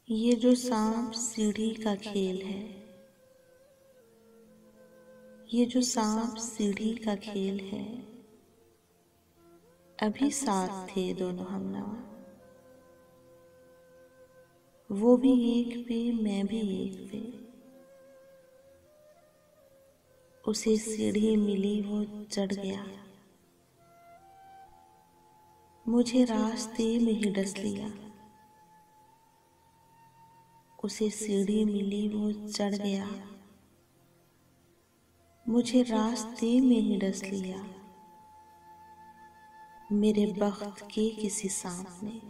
ये जो सांप सीढ़ी का खेल है, ये जो सांप सीढ़ी का खेल है, अभी साथ थे दोनों हमनवा। वो भी एक पे, मैं भी एक पे। उसे सीढ़ी मिली, वो चढ़ गया। मुझे रास्ते में ही डस लिया। उसे सीढ़ी मिली, वो चढ़ गया। मुझे रास्ते में ही डस लिया। मेरे बख्त के किसी सांप ने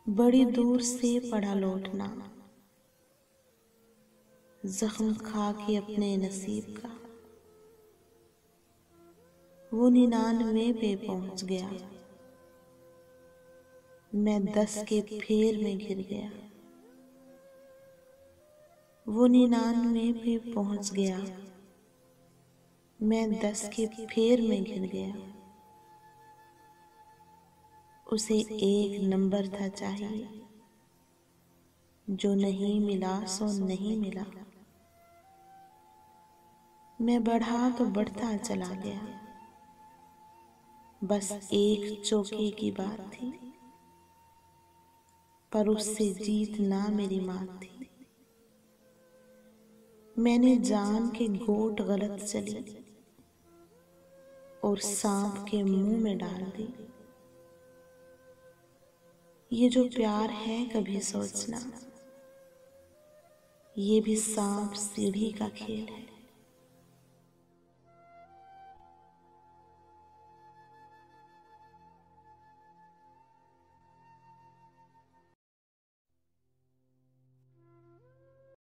बड़ी दूर से पड़ा लौटना, जख्म खा के अपने नसीब का। वो 99 पे पहुंच गया, मैं 10 के फेर में गिर गया। वो 99 पे पहुंच गया, मैं 10 के फेर में गिर गया। उसे एक नंबर था चाहिए, जो नहीं मिला सो नहीं मिला। मैं बढ़ा तो बढ़ता चला गया, बस एक चौके की बात थी, पर उससे जीत ना मेरी मात थी। मैंने जान के गोट गलत चली और सांप के मुंह में डाल दी। ये जो प्यार है कभी सोचना, ये भी सांप सीढ़ी का खेल है।